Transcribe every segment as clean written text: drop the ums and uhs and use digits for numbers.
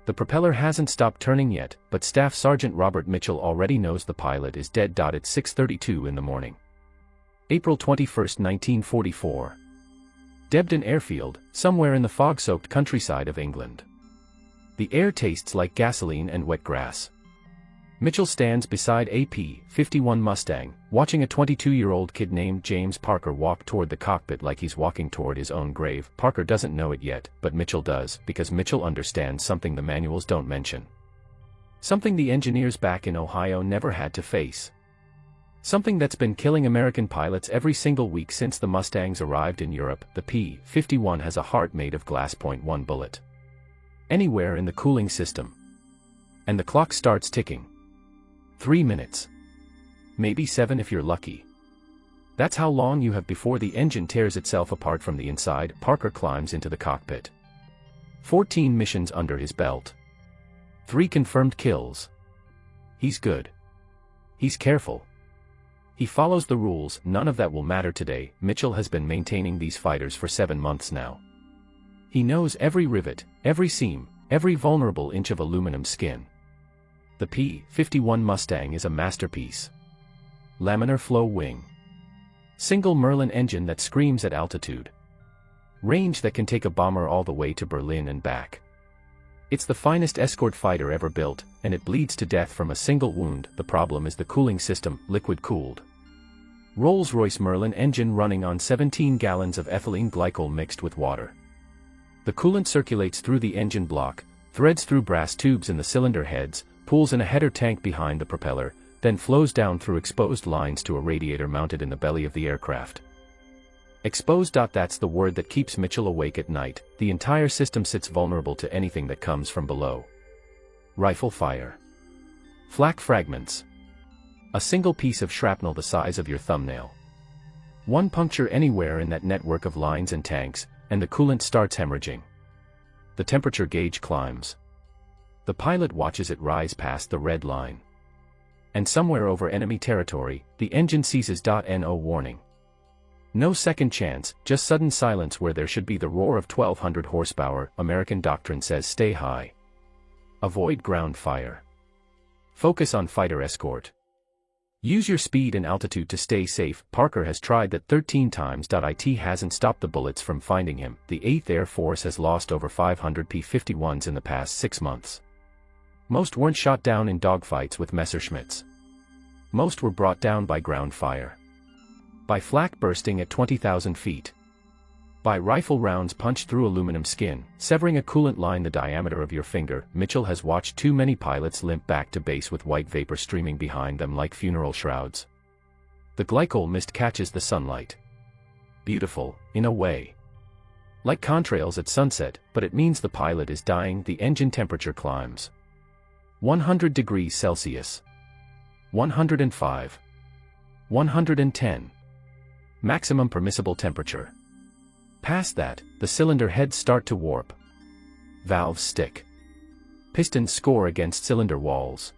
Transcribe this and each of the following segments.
The propeller hasn't stopped turning yet, but Staff Sergeant Robert Mitchell already knows the pilot is dead. At 6:32 in the morning. April 21, 1944. Debden airfield, somewhere in the fog-soaked countryside of England. The air tastes like gasoline and wet grass. Mitchell stands beside a P-51 Mustang, watching a 22-year-old kid named James Parker walk toward the cockpit like he's walking toward his own grave. Parker doesn't know it yet, but Mitchell does, because Mitchell understands something the manuals don't mention. Something the engineers back in Ohio never had to face. Something that's been killing American pilots every single week since the Mustangs arrived in Europe. The P-51 has a heart made of glass. .1 bullet. Anywhere in the cooling system. And the clock starts ticking. 3 minutes. Maybe 7 if you're lucky. That's how long you have before the engine tears itself apart from the inside. Parker climbs into the cockpit. 14 missions under his belt. 3 confirmed kills. He's good. He's careful. He follows the rules. None of that will matter today. Mitchell has been maintaining these fighters for 7 months now. He knows every rivet, every seam, every vulnerable inch of aluminum skin. The P-51 Mustang is a masterpiece. Laminar flow wing. Single Merlin engine that screams at altitude. Range that can take a bomber all the way to Berlin and back. It's the finest escort fighter ever built, and it bleeds to death from a single wound. The problem is the cooling system, liquid-cooled. Rolls-Royce Merlin engine running on 17 gallons of ethylene glycol mixed with water. The coolant circulates through the engine block, threads through brass tubes in the cylinder heads, pools in a header tank behind the propeller, then flows down through exposed lines to a radiator mounted in the belly of the aircraft. Exposed. That's the word that keeps Mitchell awake at night. The entire system sits vulnerable to anything that comes from below. Rifle fire. Flak fragments. A single piece of shrapnel the size of your thumbnail. One puncture anywhere in that network of lines and tanks, and the coolant starts hemorrhaging. The temperature gauge climbs. The pilot watches it rise past the red line. And somewhere over enemy territory, the engine seizes. No warning. No second chance, just sudden silence where there should be the roar of 1,200 horsepower. American doctrine says stay high. Avoid ground fire. Focus on fighter escort. Use your speed and altitude to stay safe. Parker has tried that 13 times. It hasn't stopped the bullets from finding him. The 8th Air Force has lost over 500 P-51s in the past 6 months. Most weren't shot down in dogfights with Messerschmitts. Most were brought down by ground fire. By flak bursting at 20,000 feet. By rifle rounds punched through aluminum skin, severing a coolant line the diameter of your finger. Mitchell has watched too many pilots limp back to base with white vapor streaming behind them like funeral shrouds. The glycol mist catches the sunlight. Beautiful, in a way. Like contrails at sunset, but it means the pilot is dying. The engine temperature climbs. 100 degrees Celsius. 105. 110. Maximum permissible temperature. Past that, the cylinder heads start to warp. Valves stick. Pistons score against cylinder walls.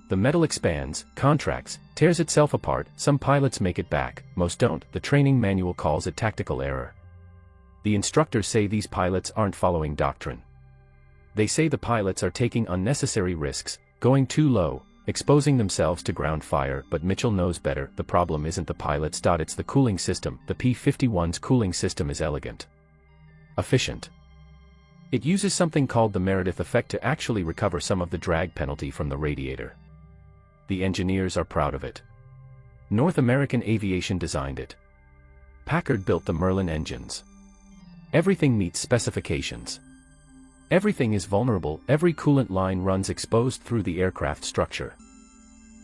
The metal expands, contracts, tears itself apart. Some pilots make it back, most don't. The training manual calls it tactical error. The instructors say these pilots aren't following doctrine. They say the pilots are taking unnecessary risks, going too low, exposing themselves to ground fire. But Mitchell knows better. The problem isn't the pilots. It's the cooling system. The P-51's cooling system is elegant. Efficient. It uses something called the Meredith effect to actually recover some of the drag penalty from the radiator. The engineers are proud of it. North American Aviation designed it. Packard built the Merlin engines. Everything meets specifications. Everything is vulnerable. Every coolant line runs exposed through the aircraft structure.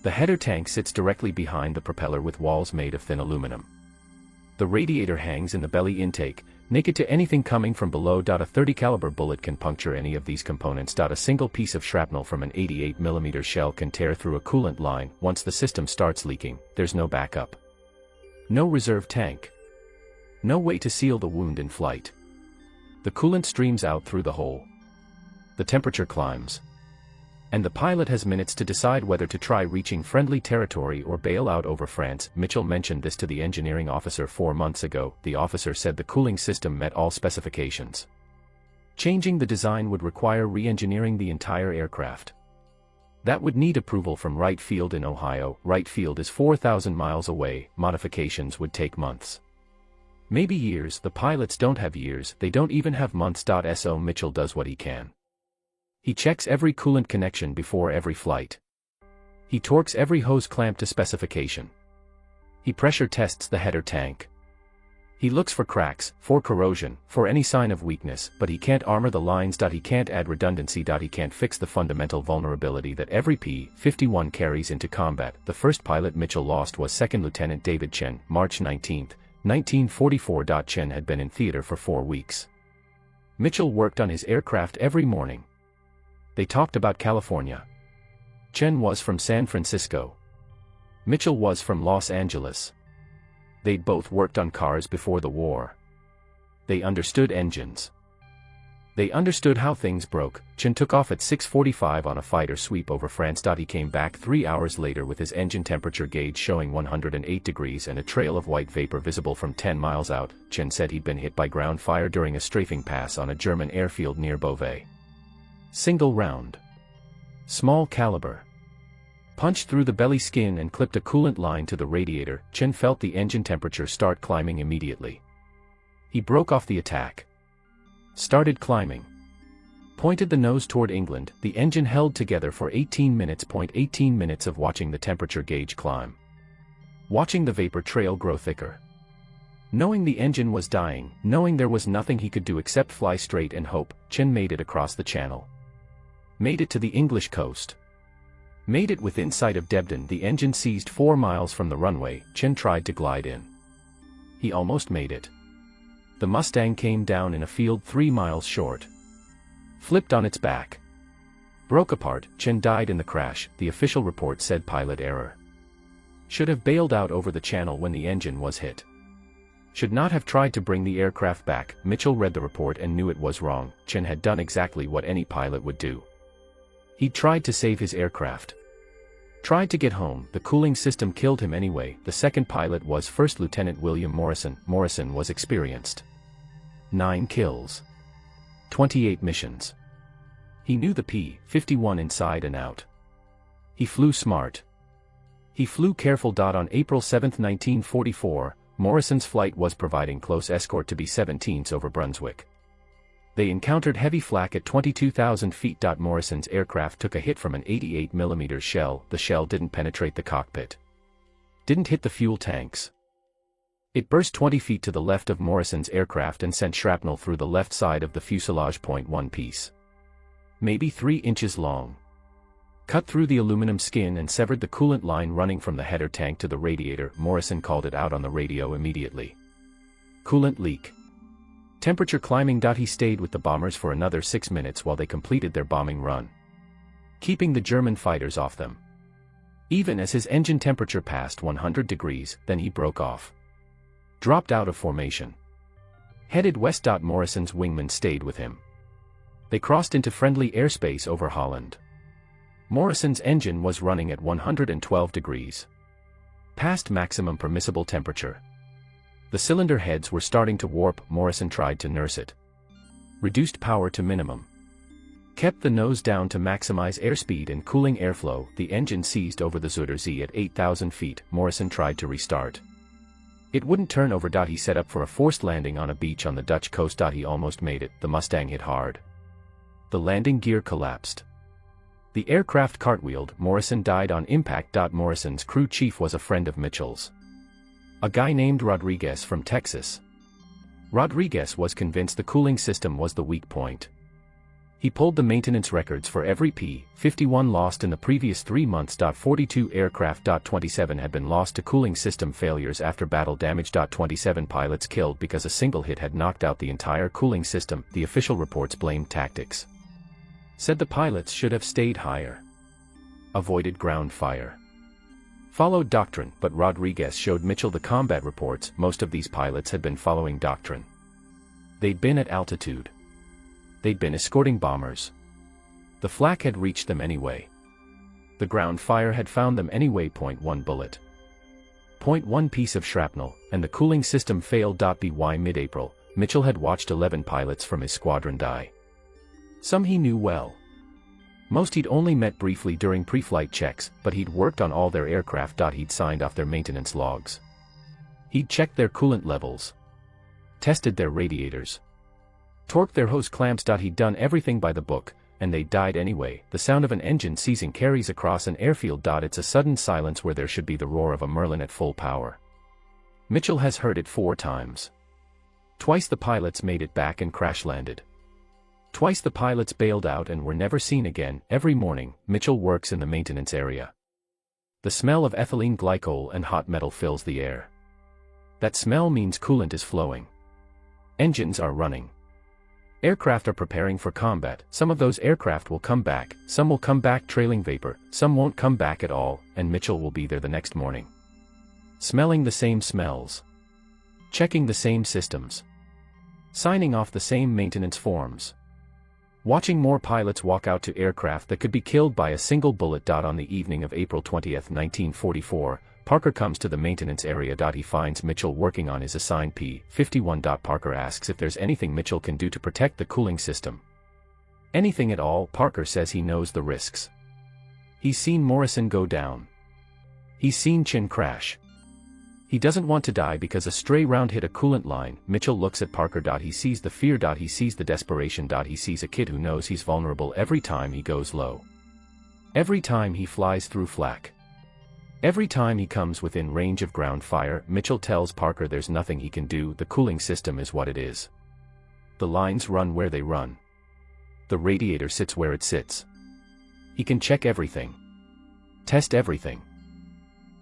The header tank sits directly behind the propeller with walls made of thin aluminum. The radiator hangs in the belly intake, naked to anything coming from below. A .30 caliber bullet can puncture any of these components. A single piece of shrapnel from an 88mm shell can tear through a coolant line. Once the system starts leaking, there's no backup. No reserve tank. No way to seal the wound in flight. The coolant streams out through the hole. The temperature climbs. And the pilot has minutes to decide whether to try reaching friendly territory or bail out over France. Mitchell mentioned this to the engineering officer 4 months ago. The officer said the cooling system met all specifications. Changing the design would require re-engineering the entire aircraft. That would need approval from Wright Field in Ohio. Wright Field is 4,000 miles away. Modifications would take months. Maybe years. The pilots don't have years, they don't even have months. So Mitchell does what he can. He checks every coolant connection before every flight. He torques every hose clamp to specification. He pressure tests the header tank. He looks for cracks, for corrosion, for any sign of weakness, but he can't armor the lines. He can't add redundancy. He can't fix the fundamental vulnerability that every P-51 carries into combat. The first pilot Mitchell lost was Second Lieutenant David Chen, March 19, 1944. Chen had been in theater for 4 weeks. Mitchell worked on his aircraft every morning. They talked about California. Chen was from San Francisco. Mitchell was from Los Angeles. They'd both worked on cars before the war. They understood engines. They understood how things broke. Chen took off at 6:45 on a fighter sweep over France. He came back 3 hours later with his engine temperature gauge showing 108 degrees and a trail of white vapor visible from 10 miles out. Chen said he'd been hit by ground fire during a strafing pass on a German airfield near Beauvais. Single round. Small caliber. Punched through the belly skin and clipped a coolant line to the radiator. Chen felt the engine temperature start climbing immediately. He broke off the attack. Started climbing. Pointed the nose toward England. The engine held together for 18 minutes. 18 minutes of watching the temperature gauge climb. Watching the vapor trail grow thicker. Knowing the engine was dying, knowing there was nothing he could do except fly straight and hope, Chen made it across the channel. Made it to the English coast. Made it within sight of Debden. The engine seized 4 miles from the runway. Chen tried to glide in. He almost made it. The Mustang came down in a field 3 miles short. Flipped on its back. Broke apart. Chen died in the crash, the official report said. Pilot error. Should have bailed out over the channel when the engine was hit. Should not have tried to bring the aircraft back. Mitchell read the report and knew it was wrong. Chen had done exactly what any pilot would do. He tried to save his aircraft. Tried to get home. The cooling system killed him anyway. The second pilot was First Lieutenant William Morrison. Morrison was experienced. 9 kills. 28 missions. He knew the P-51 inside and out. He flew smart. He flew careful. On April 7, 1944, Morrison's flight was providing close escort to B-17s over Brunswick. They encountered heavy flak at 22,000 feet. Morrison's aircraft took a hit from an 88mm shell. The shell didn't penetrate the cockpit. Didn't hit the fuel tanks. It burst 20 feet to the left of Morrison's aircraft and sent shrapnel through the left side of the fuselage. One piece. Maybe 3 inches long. Cut through the aluminum skin and severed the coolant line running from the header tank to the radiator. Morrison called it out on the radio immediately. Coolant leak. Temperature climbing. He stayed with the bombers for another 6 minutes while they completed their bombing run, keeping the German fighters off them. Even as his engine temperature passed 100 degrees, then he broke off. Dropped out of formation. Headed west. Morrison's wingman stayed with him. They crossed into friendly airspace over Holland. Morrison's engine was running at 112 degrees. Past maximum permissible temperature. The cylinder heads were starting to warp. Morrison tried to nurse it. Reduced power to minimum. Kept the nose down to maximize airspeed and cooling airflow. The engine seized over the Zuiderzee at 8,000 feet. Morrison tried to restart. It wouldn't turn over. He set up for a forced landing on a beach on the Dutch coast. He almost made it. The Mustang hit hard. The landing gear collapsed. The aircraft cartwheeled. Morrison died on impact. Morrison's crew chief was a friend of Mitchell's. A guy named Rodriguez from Texas. Rodriguez was convinced the cooling system was the weak point. He pulled the maintenance records for every P-51 lost in the previous 3 months. 42 aircraft. 27 had been lost to cooling system failures after battle damage. 27 pilots killed because a single hit had knocked out the entire cooling system. The official reports blamed tactics. Said the pilots should have stayed higher. Avoided ground fire. Followed doctrine, but Rodriguez showed Mitchell the combat reports. Most of these pilots had been following doctrine. They'd been at altitude. They'd been escorting bombers. The flak had reached them anyway. The ground fire had found them anyway. 1 bullet. 1 piece of shrapnel, and the cooling system failed. By mid-April, Mitchell had watched 11 pilots from his squadron die. Some he knew well. Most he'd only met briefly during pre-flight checks, but he'd worked on all their aircraft. He'd signed off their maintenance logs. He'd checked their coolant levels. Tested their radiators. Torqued their hose clamps. He'd done everything by the book, and they died anyway. The sound of an engine seizing carries across an airfield. It's a sudden silence where there should be the roar of a Merlin at full power. Mitchell has heard it 4 times. Twice the pilots made it back and crash-landed. Twice the pilots bailed out and were never seen again. Every morning, Mitchell works in the maintenance area. The smell of ethylene glycol and hot metal fills the air. That smell means coolant is flowing. Engines are running. Aircraft are preparing for combat. Some of those aircraft will come back, some will come back trailing vapor, some won't come back at all, and Mitchell will be there the next morning. Smelling the same smells. Checking the same systems. Signing off the same maintenance forms. Watching more pilots walk out to aircraft that could be killed by a single bullet. On the evening of April 20, 1944, Parker comes to the maintenance area. He finds Mitchell working on his assigned P-51. Parker asks if there's anything Mitchell can do to protect the cooling system. Anything at all. Parker says he knows the risks. He's seen Morrison go down. He's seen Chin crash. He doesn't want to die because a stray round hit a coolant line. Mitchell looks at Parker. He sees the fear. He sees the desperation. He sees a kid who knows he's vulnerable every time he goes low. Every time he flies through flak. Every time he comes within range of ground fire. Mitchell tells Parker there's nothing he can do. The cooling system is what it is. The lines run where they run. The radiator sits where it sits. He can check everything. Test everything.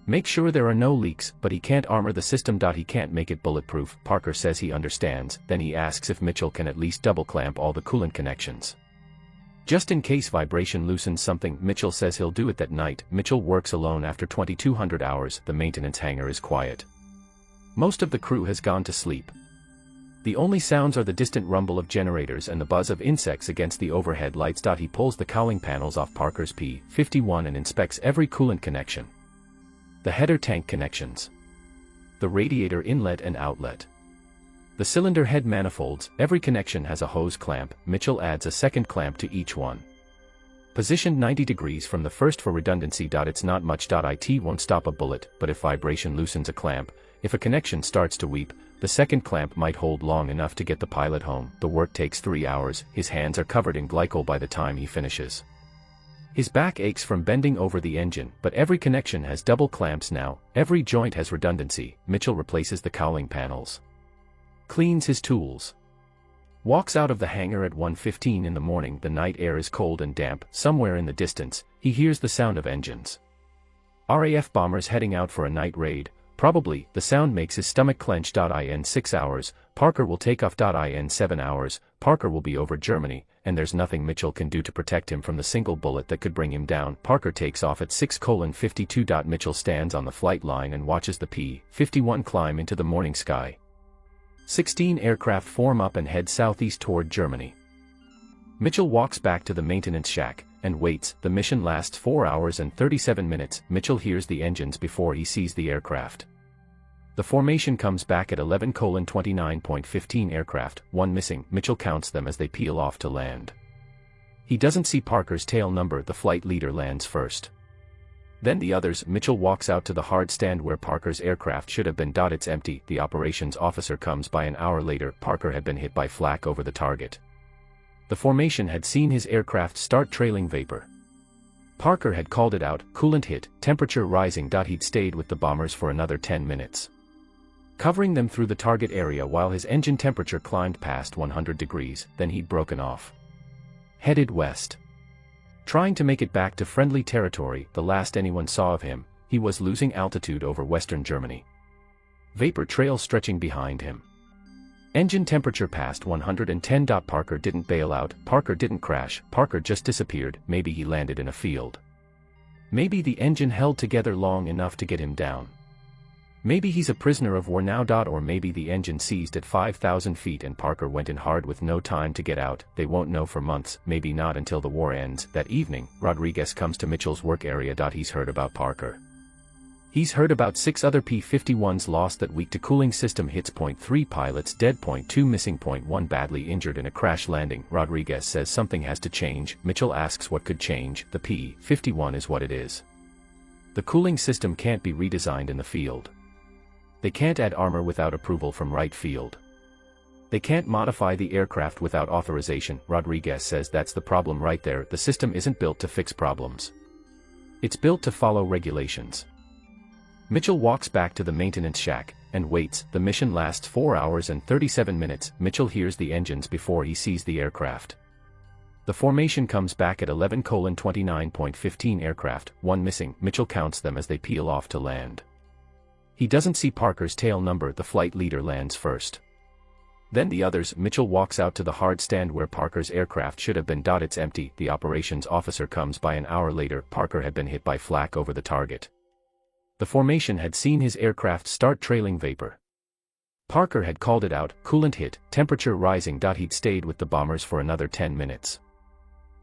Make sure there are no leaks, but he can't armor the system. He can't make it bulletproof. Parker says he understands, then he asks if Mitchell can at least double clamp all the coolant connections. Just in case vibration loosens something. Mitchell says he'll do it that night. Mitchell works alone after 2200 hours. The maintenance hangar is quiet. Most of the crew has gone to sleep. The only sounds are the distant rumble of generators and the buzz of insects against the overhead lights. He pulls the cowling panels off Parker's P-51 and inspects every coolant connection. The header tank connections. The radiator inlet and outlet. The cylinder head manifolds. Every connection has a hose clamp. Mitchell adds a second clamp to each one. Positioned 90 degrees from the first for redundancy. It's not much. It won't stop a bullet, but if vibration loosens a clamp, if a connection starts to weep, the second clamp might hold long enough to get the pilot home. The work takes 3 hours. His hands are covered in glycol by the time he finishes. His back aches from bending over the engine, but every connection has double clamps now. Every joint has redundancy. Mitchell replaces the cowling panels. Cleans his tools. Walks out of the hangar at 1:15 in the morning. The night air is cold and damp. Somewhere in the distance, he hears the sound of engines. RAF bombers heading out for a night raid. Probably. The sound makes his stomach clench. In 6 hours, Parker will take off. In 7 hours, Parker will be over Germany, and there's nothing Mitchell can do to protect him from the single bullet that could bring him down. Parker takes off at 6:52. Mitchell stands on the flight line and watches the P-51 climb into the morning sky. 16 aircraft form up and head southeast toward Germany. Mitchell walks back to the maintenance shack and waits. The mission lasts 4 hours and 37 minutes. Mitchell hears the engines before he sees the aircraft. The formation comes back at 11:29.15 aircraft, 1 missing. Mitchell counts them as they peel off to land. He doesn't see Parker's tail number. The flight leader lands first. Then the others. Mitchell walks out to the hard stand where Parker's aircraft should have been. It's empty. The operations officer comes by an hour later. Parker had been hit by flak over the target. The formation had seen his aircraft start trailing vapor. Parker had called it out. Coolant hit, temperature rising. He'd stayed with the bombers for another 10 minutes. Covering them through the target area while his engine temperature climbed past 100 degrees, then he'd broken off. Headed west. Trying to make it back to friendly territory. The last anyone saw of him, he was losing altitude over western Germany. Vapor trail stretching behind him. Engine temperature past 110. Parker didn't bail out. Parker didn't crash. Parker just disappeared. Maybe he landed in a field. Maybe the engine held together long enough to get him down. Maybe he's a prisoner of war now. Or maybe the engine seized at 5,000 feet and Parker went in hard with no time to get out. They won't know for months, maybe not until the war ends. That evening, Rodriguez comes to Mitchell's work area. He's heard about Parker. He's heard about 6 other P-51s lost that week to cooling system hits. Point 3 pilots dead. Point 2 missing. Point 1 badly injured in a crash landing. Rodriguez says something has to change. Mitchell asks what could change. The P-51 is what it is. The cooling system can't be redesigned in the field. They can't add armor without approval from right field. They can't modify the aircraft without authorization. Rodriguez says that's the problem right there. The system isn't built to fix problems. It's built to follow regulations. Mitchell walks back to the maintenance shack and waits. The mission lasts 4 hours and 37 minutes. Mitchell hears the engines before he sees the aircraft. The formation comes back at 11:29.15 aircraft, 1 missing. Mitchell counts them as they peel off to land. He doesn't see Parker's tail number. The flight leader lands first. Then the others. Mitchell walks out to the hard stand where Parker's aircraft should have been. It's empty. The operations officer comes by an hour later. Parker had been hit by flak over the target. The formation had seen his aircraft start trailing vapor. Parker had called it out, coolant hit, temperature rising. He'd stayed with the bombers for another 10 minutes.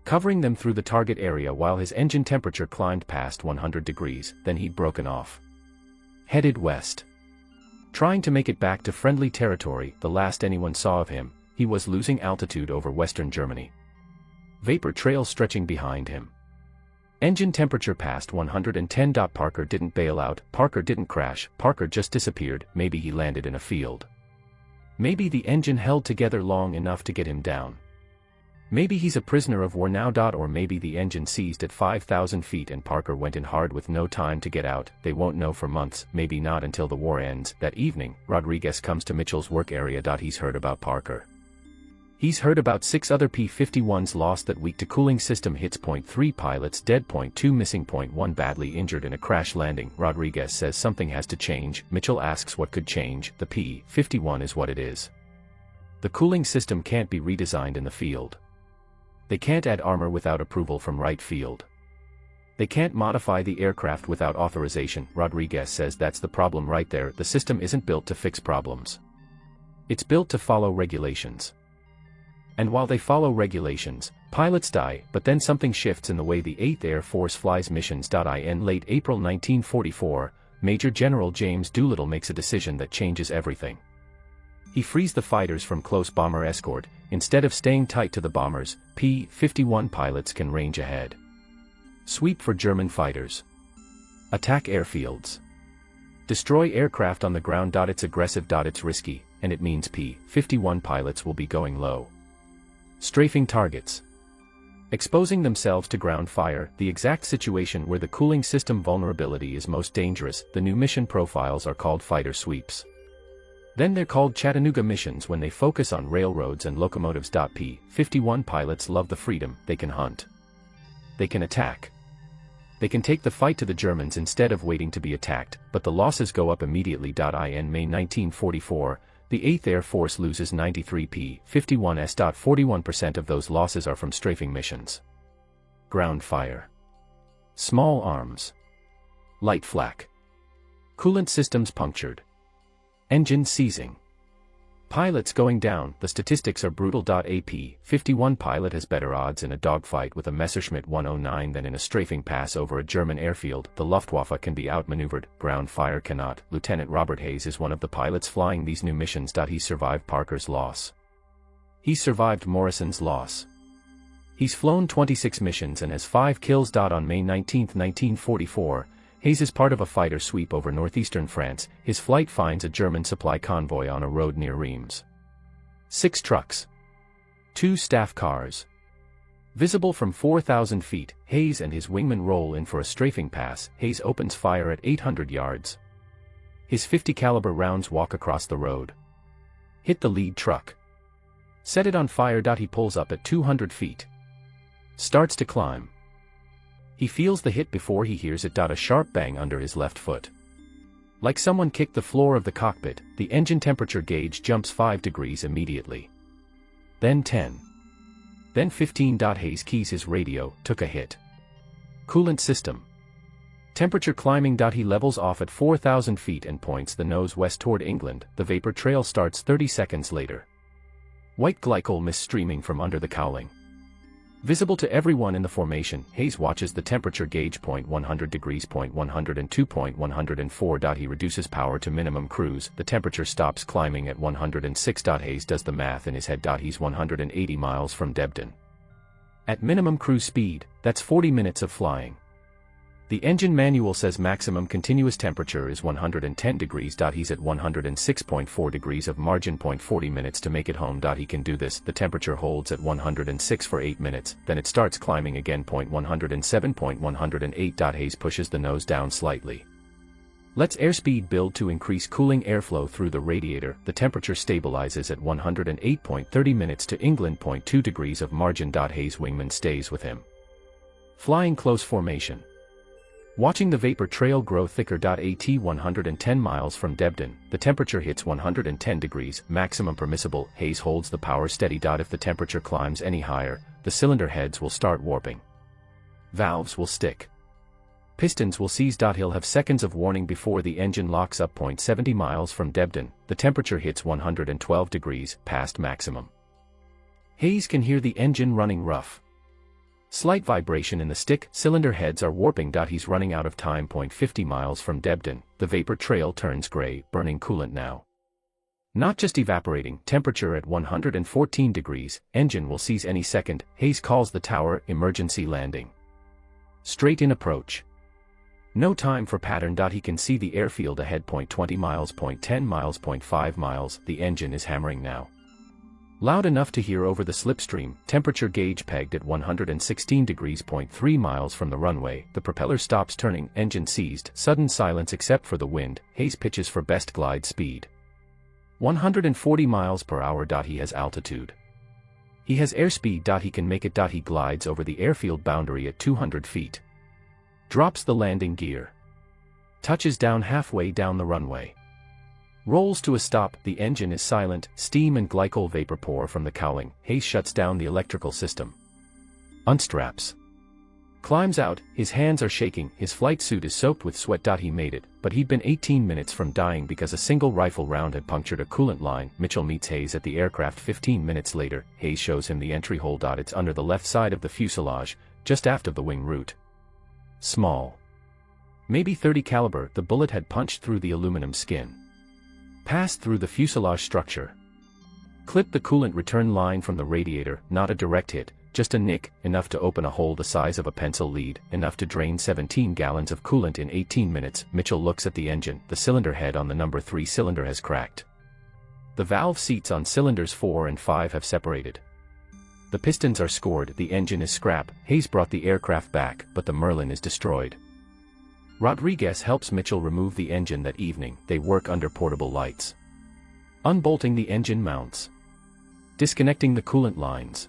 Covering them through the target area while his engine temperature climbed past 100 degrees, then he'd broken off. Headed west. Trying to make it back to friendly territory. The last anyone saw of him, he was losing altitude over western Germany. Vapor trail stretching behind him. Engine temperature past 110. Parker didn't bail out, Parker didn't crash, Parker just disappeared. Maybe he landed in a field. Maybe the engine held together long enough to get him down. Maybe he's a prisoner of war now. Or maybe the engine seized at 5,000 feet and Parker went in hard with no time to get out. They won't know for months, maybe not until the war ends. That evening, Rodriguez comes to Mitchell's work area. He's heard about Parker. He's heard about 6 other P-51s lost that week to cooling system hits. Point 3 pilots dead. Point 2 missing. Point 1 badly injured in a crash landing. Rodriguez says something has to change. Mitchell asks what could change. The P-51 is what it is. The cooling system can't be redesigned in the field. They can't add armor without approval from right field. They can't modify the aircraft without authorization. Rodriguez says that's the problem right there. The system isn't built to fix problems. It's built to follow regulations. And while they follow regulations, pilots die. But then something shifts in the way the 8th Air Force flies missions. In late April 1944, Major General James Doolittle makes a decision that changes everything. He frees the fighters from close bomber escort. Instead of staying tight to the bombers, P-51 pilots can range ahead. Sweep for German fighters. Attack airfields. Destroy aircraft on the ground. It's aggressive. It's risky, and it means P-51 pilots will be going low. Strafing targets. Exposing themselves to ground fire, the exact situation where the cooling system vulnerability is most dangerous. The new mission profiles are called fighter sweeps. Then they're called Chattanooga missions when they focus on railroads and locomotives. P-51 pilots love the freedom. They can hunt. They can attack. They can take the fight to the Germans instead of waiting to be attacked, but the losses go up immediately. In May 1944, the 8th Air Force loses 93 P-51s. 41% of those losses are from strafing missions. Ground fire. Small arms. Light flak. Coolant systems punctured. Engine seizing. Pilots going down. The statistics are brutal. A P-51 pilot has better odds in a dogfight with a Messerschmitt 109 than in a strafing pass over a German airfield. The Luftwaffe can be outmaneuvered, ground fire cannot. Lieutenant Robert Hayes is one of the pilots flying these new missions. He survived Parker's loss. He survived Morrison's loss. He's flown 26 missions and has 5 kills. On May 19, 1944, Hayes is part of a fighter sweep over northeastern France. His flight finds a German supply convoy on a road near Reims. 6 trucks. 2 staff cars. Visible from 4,000 feet, Hayes and his wingmen roll in for a strafing pass. Hayes opens fire at 800 yards. His .50 caliber rounds walk across the road. Hit the lead truck. Set it on fire. He pulls up at 200 feet. Starts to climb. He feels the hit before he hears it. A sharp bang under his left foot. Like someone kicked the floor of the cockpit, the engine temperature gauge jumps 5 degrees immediately. Then 10. Then 15. Hayes keys his radio, took a hit. Coolant system. Temperature climbing. He levels off at 4,000 feet and points the nose west toward England. The vapor trail starts 30 seconds later. White glycol mist streaming from under the cowling. Visible to everyone in the formation, Hayes watches the temperature gauge point 100 degrees, point 102, point 104. He reduces power to minimum cruise. The temperature stops climbing at 106. Hayes does the math in his head. He's 180 miles from Debden. At minimum cruise speed, that's 40 minutes of flying. The engine manual says maximum continuous temperature is 110 degrees. He's at 106.4 degrees of margin. 40 minutes to make it home. He can do this. The temperature holds at 106 for 8 minutes, then it starts climbing again. 107, 108. Hayes pushes the nose down slightly. Lets airspeed build to increase cooling airflow through the radiator. The temperature stabilizes at 108.30 minutes to England. 2 degrees of margin. Hayes' wingman stays with him. Flying close formation. Watching the vapor trail grow thicker. At 110 miles from Debden, the temperature hits 110 degrees, maximum permissible. Hayes holds the power steady. If the temperature climbs any higher, the cylinder heads will start warping. Valves will stick. Pistons will seize. He'll have seconds of warning before the engine locks up. 70 miles from Debden, the temperature hits 112 degrees, past maximum. Hayes can hear the engine running rough. Slight vibration in the stick, cylinder heads are warping. He's running out of time. 50 miles from Debden, the vapor trail turns gray, burning coolant now. Not just evaporating, temperature at 114 degrees, engine will seize any second. Hayes calls the tower, emergency landing. Straight in approach. No time for pattern. He can see the airfield ahead. 20 miles, 10 miles, 5 miles, the engine is hammering now. Loud enough to hear over the slipstream, temperature gauge pegged at 116 degrees. 3 miles from the runway, the propeller stops turning, engine seized, sudden silence except for the wind. Hayes pitches for best glide speed. 140 miles per hour. He has altitude. He has airspeed. He can make it. He glides over the airfield boundary at 200 feet. Drops the landing gear. Touches down halfway down the runway. Rolls to a stop. The engine is silent, steam and glycol vapor pour from the cowling. Hayes shuts down the electrical system. Unstraps. Climbs out, his hands are shaking, his flight suit is soaked with sweat. He made it, but he'd been 18 minutes from dying because a single rifle round had punctured a coolant line. Mitchell meets Hayes at the aircraft 15 minutes later. Hayes shows him the entry hole. It's under the left side of the fuselage, just aft of the wing root. Small. Maybe .30 caliber. The bullet had punched through the aluminum skin. Passed through the fuselage structure. Clipped the coolant return line from the radiator. Not a direct hit, just a nick, enough to open a hole the size of a pencil lead, enough to drain 17 gallons of coolant in 18 minutes. Mitchell looks at the engine. The cylinder head on the number 3 cylinder has cracked. The valve seats on cylinders 4 and 5 have separated. The pistons are scored. The engine is scrap. Hayes brought the aircraft back, but the Merlin is destroyed. Rodriguez helps Mitchell remove the engine that evening. They work under portable lights. Unbolting the engine mounts. Disconnecting the coolant lines.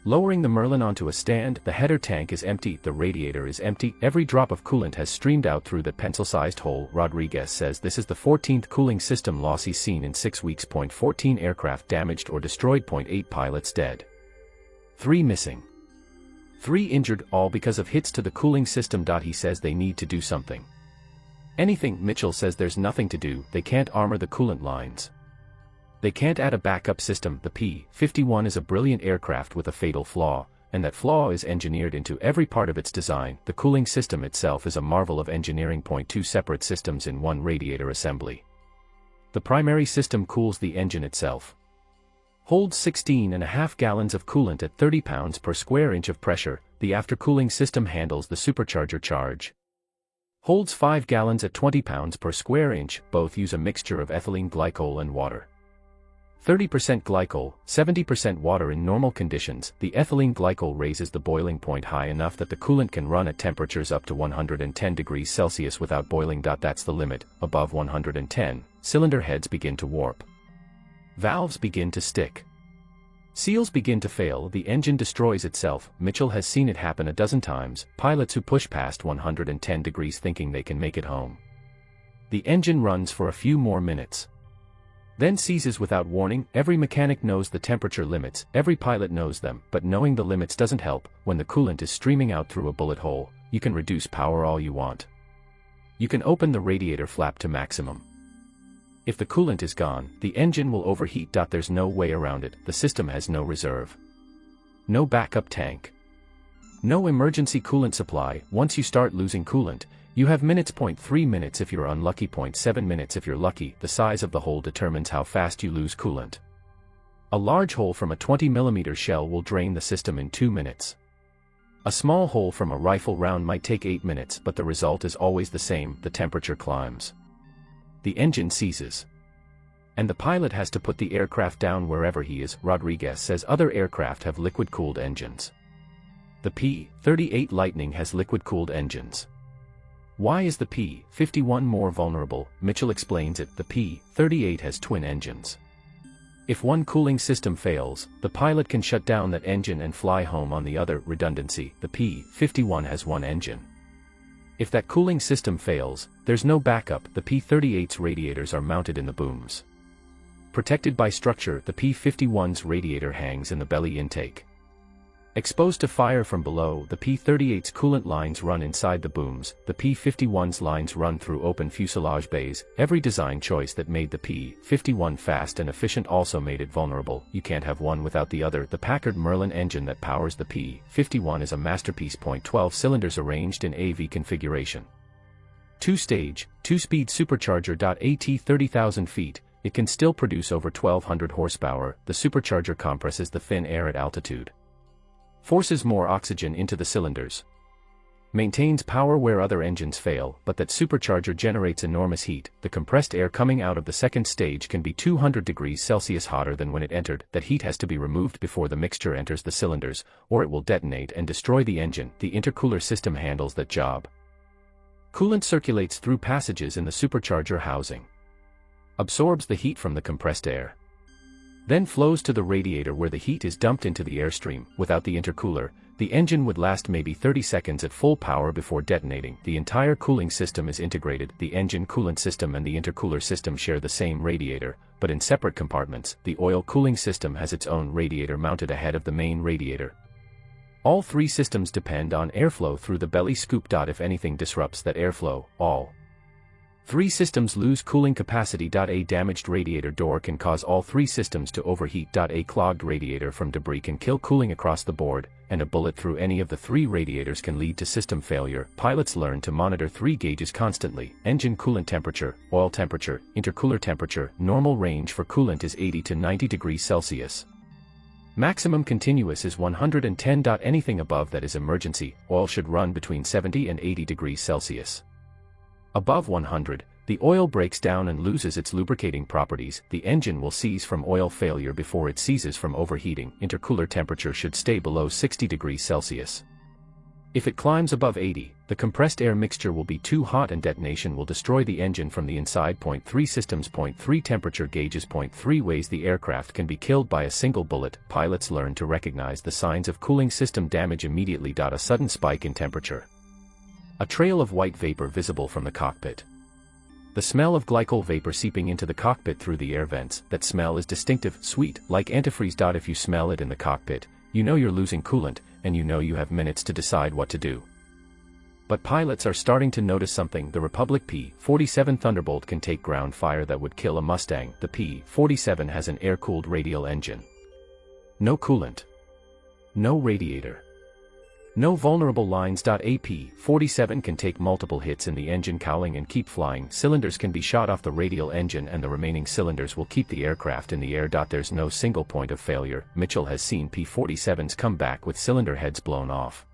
Lowering the Merlin onto a stand. The header tank is empty. The radiator is empty. Every drop of coolant has streamed out through that pencil-sized hole. Rodriguez says this is the 14th cooling system loss he's seen in 6 weeks. 14 aircraft damaged or destroyed. 8 pilots dead. 3 missing. 3 injured, all because of hits to the cooling system. He says they need to do something. Anything. Mitchell says there's nothing to do. They can't armor the coolant lines. They can't add a backup system. The P-51 is a brilliant aircraft with a fatal flaw, and that flaw is engineered into every part of its design. The cooling system itself is a marvel of engineering. 2 separate systems in one radiator assembly. The primary system cools the engine itself. Holds 16.5 gallons of coolant at 30 pounds per square inch of pressure. The aftercooling system handles the supercharger charge. Holds 5 gallons at 20 pounds per square inch. Both use a mixture of ethylene glycol and water. 30% glycol, 70% water in normal conditions. The ethylene glycol raises the boiling point high enough that the coolant can run at temperatures up to 110 degrees Celsius without boiling. That's the limit. Above 110, cylinder heads begin to warp. Valves begin to stick. Seals begin to fail. The engine destroys itself. Mitchell has seen it happen a dozen times. Pilots who push past 110 degrees thinking they can make it home. The engine runs for a few more minutes. Then seizes without warning. Every mechanic knows the temperature limits. Every pilot knows them. But knowing the limits doesn't help. When the coolant is streaming out through a bullet hole, you can reduce power all you want. You can open the radiator flap to maximum. If the coolant is gone, the engine will overheat. There's no way around it. The system has no reserve. No backup tank. No emergency coolant supply. Once you start losing coolant, you have minutes. 0.3 minutes if you're unlucky, 0.7 minutes if you're lucky. The size of the hole determines how fast you lose coolant. A large hole from a 20mm shell will drain the system in 2 minutes. A small hole from a rifle round might take 8 minutes, but the result is always the same: the temperature climbs. The engine seizes. And the pilot has to put the aircraft down wherever he is. Rodriguez says other aircraft have liquid-cooled engines. The P-38 Lightning has liquid-cooled engines. Why is the P-51 more vulnerable? Mitchell explains it. The P-38 has twin engines. If one cooling system fails, the pilot can shut down that engine and fly home on the other. Redundancy. The P-51 has one engine. If that cooling system fails, there's no backup. The P-38's radiators are mounted in the booms. Protected by structure, the P-51's radiator hangs in the belly intake. Exposed to fire from below, the P-38's coolant lines run inside the booms. The P-51's lines run through open fuselage bays. Every design choice that made the P-51 fast and efficient also made it vulnerable. You can't have one without the other. The Packard Merlin engine that powers the P-51 is a masterpiece. 12 cylinders arranged in AV configuration. 2-stage, 2-speed supercharger. At 30,000 feet, it can still produce over 1,200 horsepower. The supercharger compresses the thin air at altitude. Forces more oxygen into the cylinders. Maintains power where other engines fail, but that supercharger generates enormous heat. The compressed air coming out of the second stage can be 200 degrees Celsius hotter than when it entered. That heat has to be removed before the mixture enters the cylinders, or it will detonate and destroy the engine. The intercooler system handles that job. Coolant circulates through passages in the supercharger housing. Absorbs the heat from the compressed air. Then flows to the radiator where the heat is dumped into the airstream. Without the intercooler, the engine would last maybe 30 seconds at full power before detonating. The entire cooling system is integrated. The engine coolant system and the intercooler system share the same radiator, but in separate compartments. The oil cooling system has its own radiator mounted ahead of the main radiator. All three systems depend on airflow through the belly scoop. If anything disrupts that airflow, all three systems lose cooling capacity. A damaged radiator door can cause all three systems to overheat. A clogged radiator from debris can kill cooling across the board, and a bullet through any of the three radiators can lead to system failure. Pilots learn to monitor three gauges constantly: engine coolant temperature, oil temperature, intercooler temperature. Normal range for coolant is 80 to 90 degrees Celsius. Maximum continuous is 110. Anything above that is emergency. Oil should run between 70 and 80 degrees Celsius. Above 100, the oil breaks down and loses its lubricating properties. The engine will seize from oil failure before it seizes from overheating. Intercooler temperature should stay below 60 degrees Celsius. If it climbs above 80, the compressed air mixture will be too hot and detonation will destroy the engine from the inside. 0.3 systems. 0.3 temperature gauges. 0.3 ways the aircraft can be killed by a single bullet. Pilots learn to recognize the signs of cooling system damage immediately. A sudden spike in temperature. A trail of white vapor visible from the cockpit. The smell of glycol vapor seeping into the cockpit through the air vents. That smell is distinctive, sweet, like antifreeze. If you smell it in the cockpit, you know you're losing coolant, and you know you have minutes to decide what to do. But pilots are starting to notice something. The Republic P-47 Thunderbolt can take ground fire that would kill a Mustang. The P-47 has an air-cooled radial engine. No coolant. No radiator. No vulnerable lines. A P-47 can take multiple hits in the engine cowling and keep flying. Cylinders can be shot off the radial engine and the remaining cylinders will keep the aircraft in the air. There's no single point of failure. Mitchell has seen P-47s come back with cylinder heads blown off.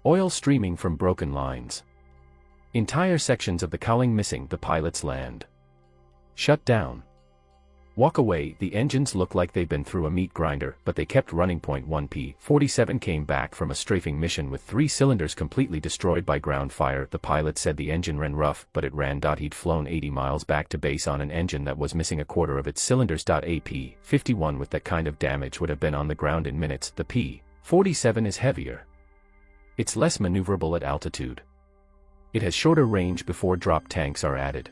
Oil streaming from broken lines. Entire sections of the cowling missing. The pilots land. Shut down. Walk away. The engines look like they've been through a meat grinder, but they kept running. 1 P-47 came back from a strafing mission with 3 cylinders completely destroyed by ground fire. The pilot said the engine ran rough, but it ran. He'd flown 80 miles back to base on an engine that was missing a quarter of its cylinders. A P-51 with that kind of damage would have been on the ground in minutes. The P-47 is heavier. It's less maneuverable at altitude. It has shorter range before drop tanks are added.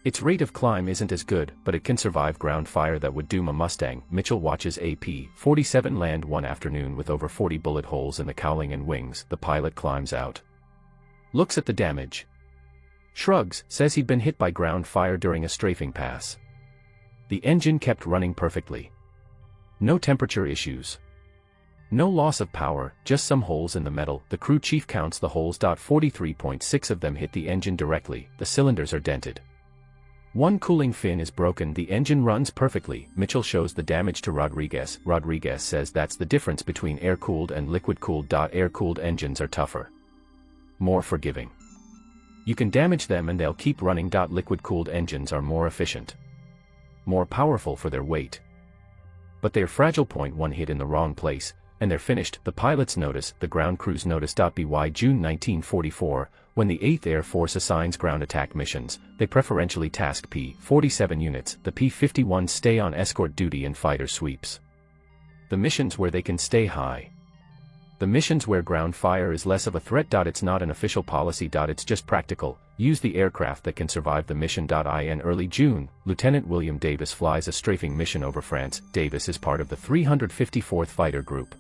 Its rate of climb isn't as good, but it can survive ground fire that would doom a Mustang. Mitchell watches a P-47 land one afternoon with over 40 bullet holes in the cowling and wings. The pilot climbs out. Looks at the damage. Shrugs, says he'd been hit by ground fire during a strafing pass. The engine kept running perfectly. No temperature issues. No loss of power, just some holes in the metal. The crew chief counts the holes. 43.6 of them hit the engine directly, the cylinders are dented. One cooling fin is broken. The engine runs perfectly. Mitchell shows the damage to Rodriguez. Rodriguez says that's the difference between air-cooled and liquid-cooled. Air-cooled engines are tougher, more forgiving. You can damage them and they'll keep running. Liquid-cooled engines are more efficient, more powerful for their weight, but they're fragile. One hit in the wrong place, and they're finished. The pilots notice, the ground crews notice. By June 1944, when the 8th Air Force assigns ground attack missions, they preferentially task P-47 units. The P-51s stay on escort duty and fighter sweeps. The missions where they can stay high. The missions where ground fire is less of a threat. It's not an official policy. It's just practical. Use the aircraft that can survive the mission. In early June, Lieutenant William Davis flies a strafing mission over France. Davis is part of the 354th Fighter Group,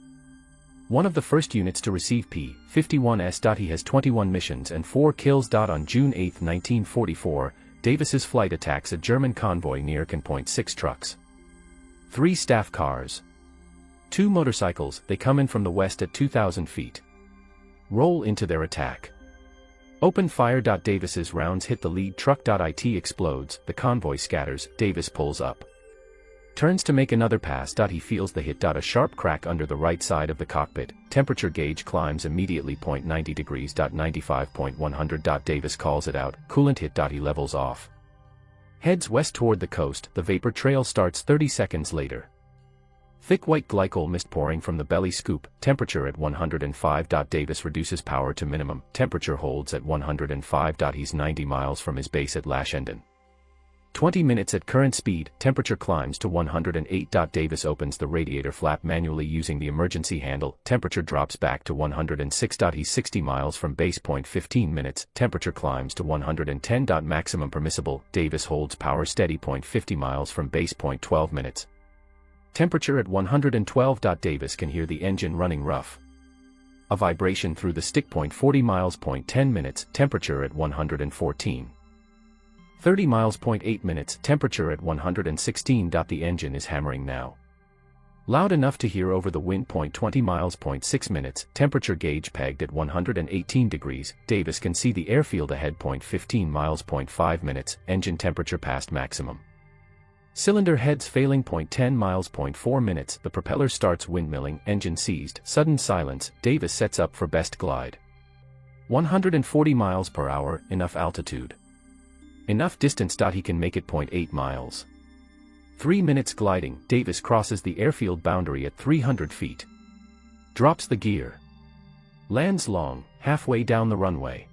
one of the first units to receive P-51s. He has 21 missions and 4 kills. On June 8, 1944, Davis's flight attacks a German convoy near Canpoint. 6 trucks, 3 staff cars, 2 motorcycles. They come in from the west at 2,000 feet. Roll into their attack. Open fire. Davis's rounds hit the lead truck. It explodes, the convoy scatters. Davis pulls up, turns to make another pass. He feels the hit. A sharp crack under the right side of the cockpit. Temperature gauge climbs immediately. 90 degrees. 95.100. Davis calls it out. Coolant hit. He levels off, heads west toward the coast. The vapor trail starts 30 seconds later. Thick white glycol mist pouring from the belly scoop. Temperature at 105. Davis reduces power to minimum. Temperature holds at 105. He's 90 miles from his base at Lashenden. 20 minutes at current speed. Temperature climbs to 108. Davis opens the radiator flap manually using the emergency handle. Temperature drops back to 106. He's 60 miles from base. 15 minutes. Temperature climbs to 110. Maximum permissible. Davis holds power steady. 50 miles from base. 12 minutes. Temperature at 112. Davis can hear the engine running rough. A vibration through the stick. 40 miles. 10 minutes. Temperature at 114. 30 miles. 8 minutes. Temperature at 116. The engine is hammering now, loud enough to hear over the wind. 20 miles. 6 minutes. Temperature gauge pegged at 118 degrees. Davis can see the airfield ahead. 15 miles. 5 minutes. Engine temperature past maximum. Cylinder heads failing. 10 miles. 4 minutes. The propeller starts windmilling. Engine seized. Sudden silence. Davis sets up for best glide. 140 miles per hour. Enough altitude, enough distance. He can make it. 8 miles. 3 minutes gliding. Davis crosses the airfield boundary at 300 feet. Drops the gear. Lands long, halfway down the runway.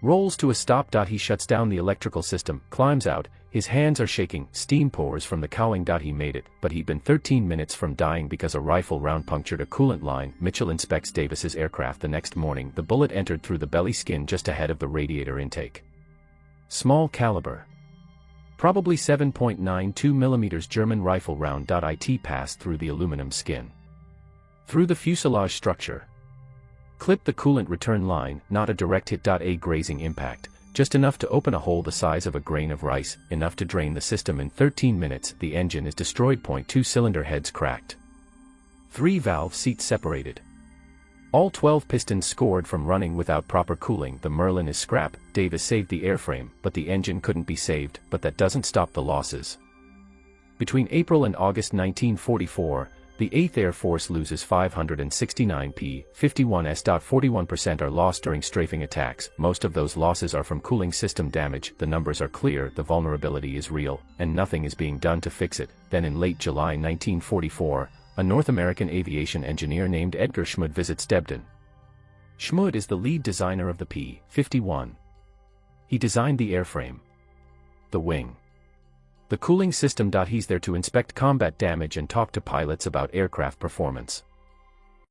Rolls to a stop. He shuts down the electrical system, climbs out. His hands are shaking. Steam pours from the cowling. He made it, but he'd been 13 minutes from dying because a rifle round punctured a coolant line. Mitchell inspects Davis's aircraft the next morning. The bullet entered through the belly skin just ahead of the radiator intake. Small caliber, probably 7.92 mm German rifle round. It passed through the aluminum skin, through the fuselage structure. Clipped the coolant return line. Not a direct hit. A grazing impact, just enough to open a hole the size of a grain of rice, enough to drain the system in 13 minutes. The engine is destroyed. 2 cylinder heads cracked. 3 valve seats separated. All 12 pistons scored from running without proper cooling. The Merlin is scrap. Davis saved the airframe, but the engine couldn't be saved. But that doesn't stop the losses. Between April and August 1944, the 8th Air Force loses 569 P-51s. 41% are lost during strafing attacks. Most of those losses are from cooling system damage. The numbers are clear, the vulnerability is real, and nothing is being done to fix it. Then in late July 1944, a North American aviation engineer named Edgar Schmud visits Debden. Schmud is the lead designer of the P-51. He designed the airframe, the wing, the cooling system. He's there to inspect combat damage and talk to pilots about aircraft performance.